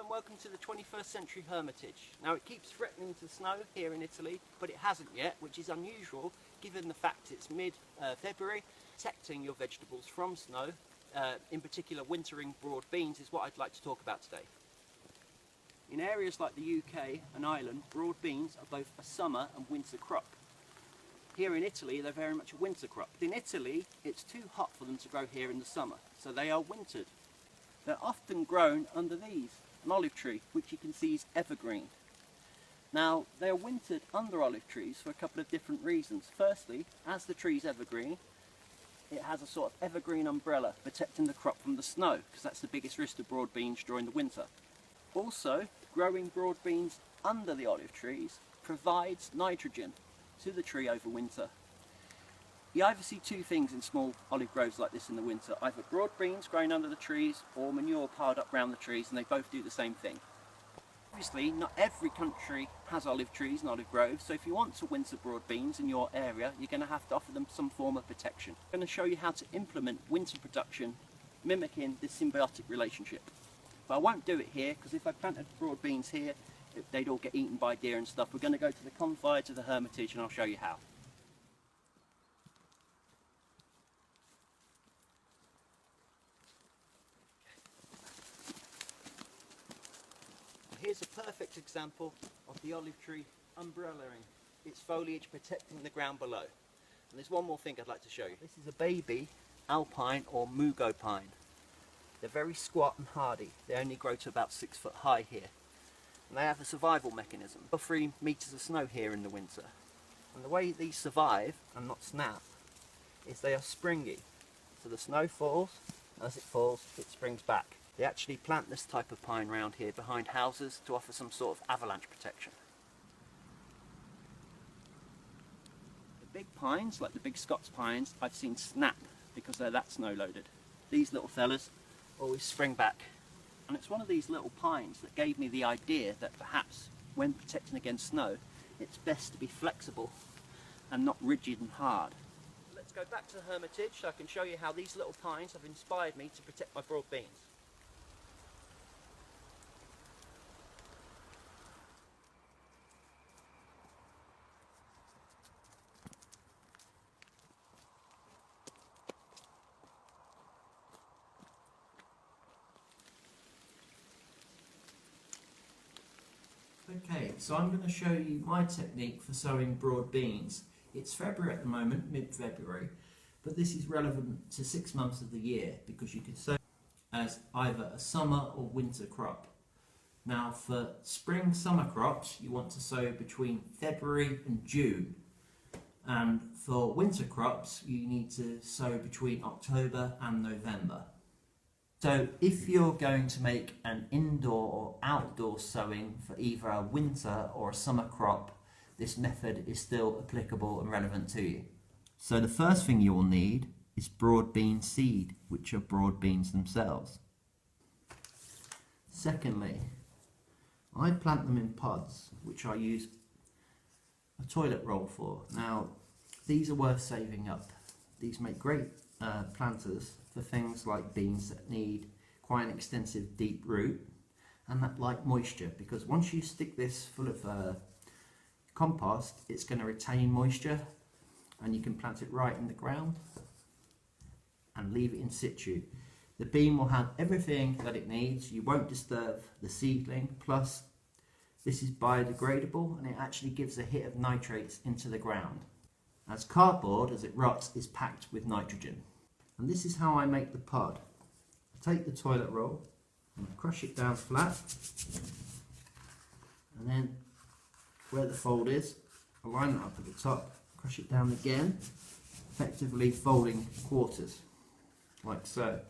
and welcome to the 21st century hermitage. Now it keeps threatening to snow here in Italy, but it hasn't yet, which is unusual given the fact it's mid-February. Protecting your vegetables from snow, in particular wintering broad beans, is what I'd like to talk about today. In areas like the UK and Ireland, broad beans are both a summer and winter crop. Here in Italy, they're very much a winter crop. In Italy, it's too hot for them to grow here in the summer, so they are wintered. They're often grown under these, an olive tree, which you can see is evergreen. Now, they're wintered under olive trees for a couple of different reasons. Firstly, as the tree's evergreen, it has a sort of evergreen umbrella protecting the crop from the snow, because that's the biggest risk to broad beans during the winter. Also, growing broad beans under the olive trees provides nitrogen to the tree over winter. You either see two things in small olive groves like this in the winter, either broad beans growing under the trees or manure piled up around the trees, and they both do the same thing. Obviously, not every country has olive trees and olive groves, so if you want to winter broad beans in your area, you're going to have to offer them some form of protection. I'm going to show you how to implement winter production mimicking this symbiotic relationship. But I won't do it here, because if I planted broad beans here, they'd all get eaten by deer and stuff. We're going to go to the confines of the hermitage and I'll show you how. Here's a perfect example of the olive tree umbrellaing its foliage protecting the ground below. And there's one more thing I'd like to show you. This is a baby alpine or mugo pine. They're very squat and hardy. They only grow to about 6 foot high here. And they have a survival mechanism. 3 meters of snow here in the winter. And the way these survive and not snap is they are springy. So the snow falls, as it falls, it springs back. They actually plant this type of pine round here behind houses to offer some sort of avalanche protection. The big pines, like the big Scots pines, I've seen snap because they're that snow loaded. These little fellas always spring back. And it's one of these little pines that gave me the idea that perhaps when protecting against snow, it's best to be flexible and not rigid and hard. Let's go back to the hermitage so I can show you how these little pines have inspired me to protect my broad beans. Okay, so I'm going to show you my technique for sowing broad beans. It's February at the moment, mid-February, but this is relevant to 6 months of the year because you could sow as either a summer or winter crop. Now for spring summer crops you want to sow between February and June, and for winter crops you need to sow between October and November. So if you're going to make an indoor or outdoor sowing for either a winter or a summer crop, this method is still applicable and relevant to you. So the first thing you will need is broad bean seed, which are broad beans themselves. Secondly, I plant them in pods, which I use a toilet roll for. Now, these are worth saving up. These make great planters for things like beans that need quite an extensive deep root and that like moisture, because once you stick this full of compost, it's going to retain moisture and you can plant it right in the ground and leave it in situ. The bean will have everything that it needs, you won't disturb the seedling, plus this is biodegradable and it actually gives a hit of nitrates into the ground, as cardboard, as it rots, is packed with nitrogen. And this is how I make the pod. I take the toilet roll and crush it down flat, and then where the fold is, I line it up at the top, crush it down again, effectively folding quarters, like so.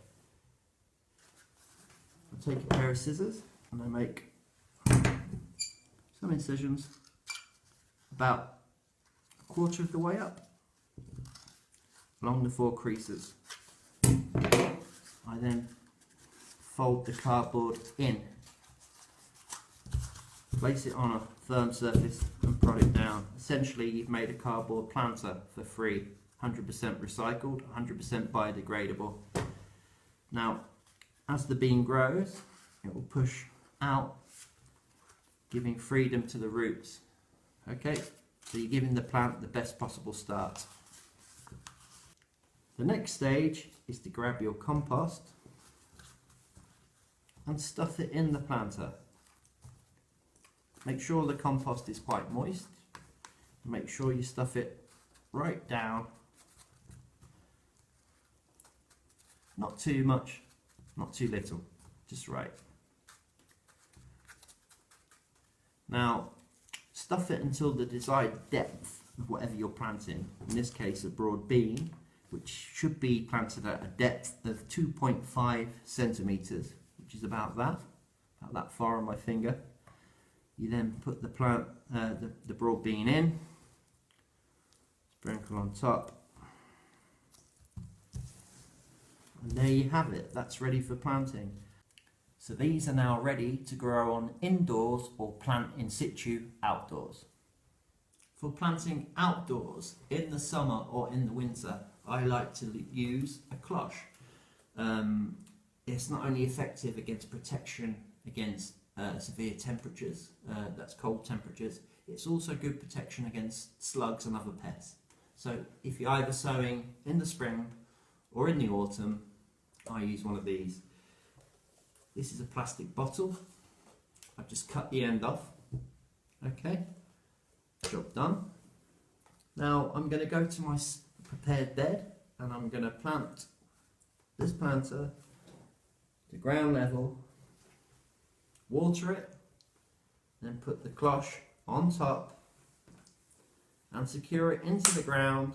I take a pair of scissors and I make some incisions about a quarter of the way up along the 4 creases. I then fold the cardboard in, place it on a firm surface and prod it down. Essentially you've made a cardboard planter for free, 100% recycled, 100% biodegradable. Now as the bean grows, it will push out, giving freedom to the roots. Okay, so you're giving the plant the best possible start. The next stage is to grab your compost and stuff it in the planter. Make sure the compost is quite moist. Make sure you stuff it right down. Not too much, not too little, just right. Now, stuff it until the desired depth of whatever you're planting. In this case, a broad bean, which should be planted at a depth of 2.5 centimetres, which is about that far on my finger. You then put the the broad bean in, sprinkle on top, and there you have it. That's ready for planting. So these are now ready to grow on indoors or plant in situ outdoors. For planting outdoors in the summer or in the winter, I like to use a cloche. It's not only effective against protection against severe temperatures, that's cold temperatures, it's also good protection against slugs and other pests. So if you're either sowing in the spring or in the autumn, I use one of these. This is a plastic bottle. I've just cut the end off. Okay, job done. Now I'm going to go to my prepared bed and I'm going to plant this planter to ground level, water it, then put the cloche on top and secure it into the ground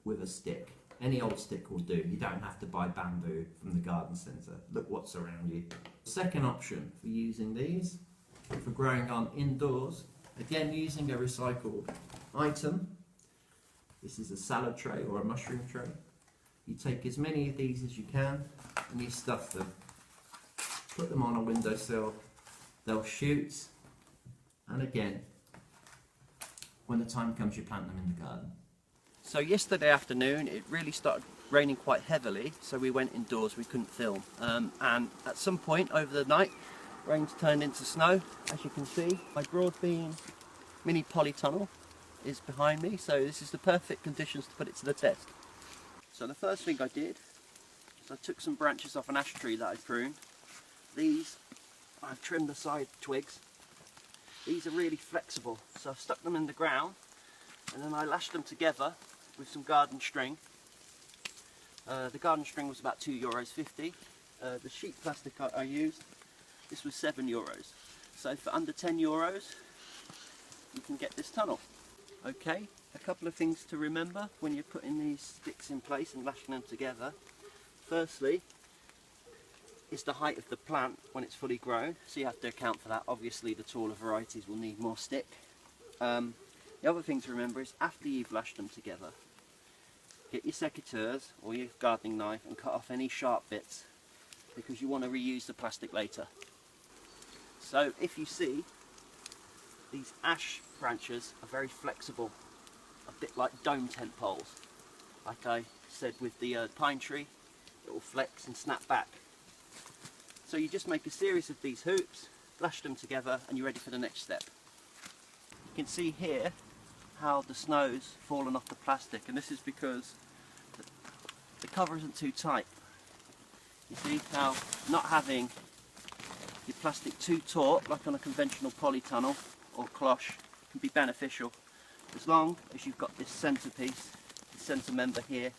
with a stick. Any old stick will do. You don't have to buy bamboo from the garden centre. Look what's around you. Second option for using these, for growing on indoors, again using a recycled item. This is a salad tray or a mushroom tray. You take as many of these as you can and you stuff them. Put them on a windowsill. They'll shoot, and again, when the time comes, you plant them in the garden. So yesterday afternoon it really started raining quite heavily, so we went indoors, we couldn't film. And at some point over the night, rain's turned into snow. As you can see, my broad bean mini polytunnel is behind me, so this is the perfect conditions to put it to the test. So the first thing I did is I took some branches off an ash tree that I pruned. These, I've trimmed the side twigs. These are really flexible, so I've stuck them in the ground and then I lashed them together with some garden string. The garden string was about €2.50. The sheet plastic I used, this was €7. So for under €10 you can get this tunnel. Okay, a couple of things to remember when you're putting these sticks in place and lashing them together. Firstly, it's the height of the plant when it's fully grown, so you have to account for that. Obviously the taller varieties will need more stick. The other thing to remember is after you've lashed them together, get your secateurs or your gardening knife and cut off any sharp bits, because you want to reuse the plastic later. So if you see, these ash branches are very flexible, a bit like dome tent poles. Like I said with the pine tree, it will flex and snap back. So you just make a series of these hoops, lash them together, and you're ready for the next step. You can see here how the snow's fallen off the plastic, and this is because the cover isn't too tight. You see how not having your plastic too taut, like on a conventional polytunnel or cloche, can be beneficial, as long as you've got this centrepiece, the centre member here,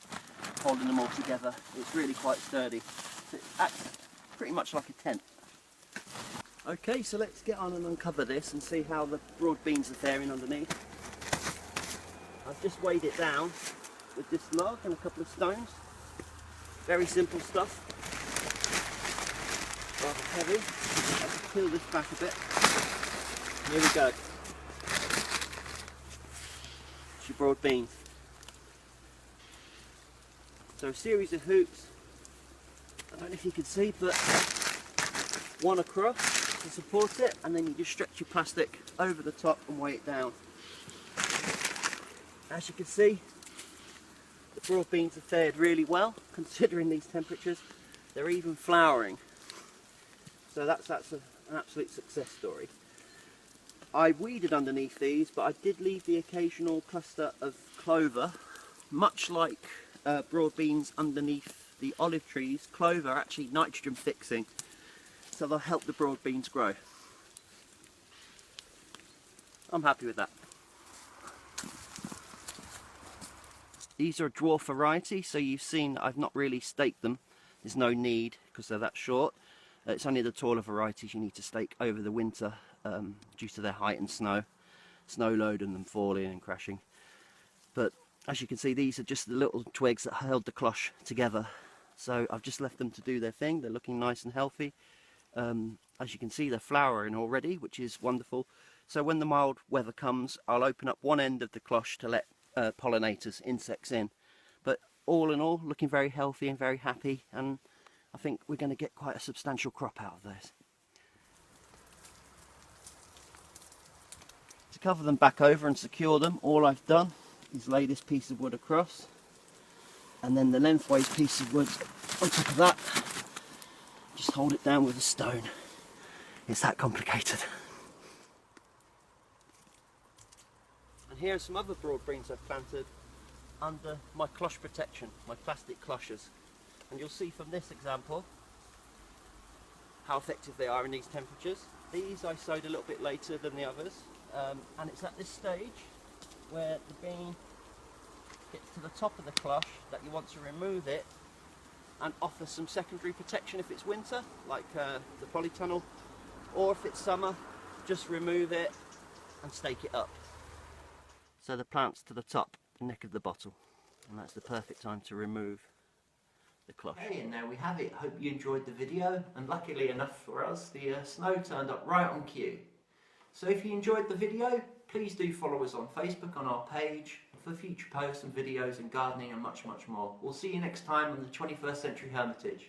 holding them all together. It's really quite sturdy. So it acts pretty much like a tent. Okay, so let's get on and uncover this and see how the broad beans are faring underneath. I've just weighed it down with this log and a couple of stones. Very simple stuff. Rather heavy. I can peel this back a bit. Here we go. It's your broad beans. So a series of hoops. I don't know if you can see, but one across to support it, and then you just stretch your plastic over the top and weigh it down. As you can see, the broad beans have fared really well considering these temperatures. They're even flowering. So that's an absolute success story. I weeded underneath these, but I did leave the occasional cluster of clover. Much like broad beans underneath the olive trees, clover are actually nitrogen fixing, so they'll help the broad beans grow. I'm happy with that. These are a dwarf variety, so you've seen I've not really staked them. There's no need because they're that short. It's only the taller varieties you need to stake over the winter due to their height and snow load and them falling and crashing. But as you can see, these are just the little twigs that held the cloche together. So I've just left them to do their thing. They're looking nice and healthy. As you can see, they're flowering already, which is wonderful. So when the mild weather comes, I'll open up one end of the cloche to let pollinators, insects in. But all in all, looking very healthy and very happy, and I think we're going to get quite a substantial crop out of those. To cover them back over and secure them, all I've done is lay this piece of wood across, and then the lengthways piece of wood on top of that. Just hold it down with a stone. It's that complicated. And here are some other broad beans I've planted under my cloche protection, my plastic cloches. And you'll see from this example how effective they are in these temperatures. These I sowed a little bit later than the others, and it's at this stage where the bean gets to the top of the cloche that you want to remove it and offer some secondary protection if it's winter, like the polytunnel, or if it's summer, just remove it and stake it up. So the plant's to the top, the neck of the bottle, and that's the perfect time to remove the cloche. Hey, and there we have it. Hope you enjoyed the video, and luckily enough for us, the snow turned up right on cue. So if you enjoyed the video, please do follow us on Facebook on our page for future posts and videos and gardening and much more. We'll see you next time on the 21st Century Hermitage.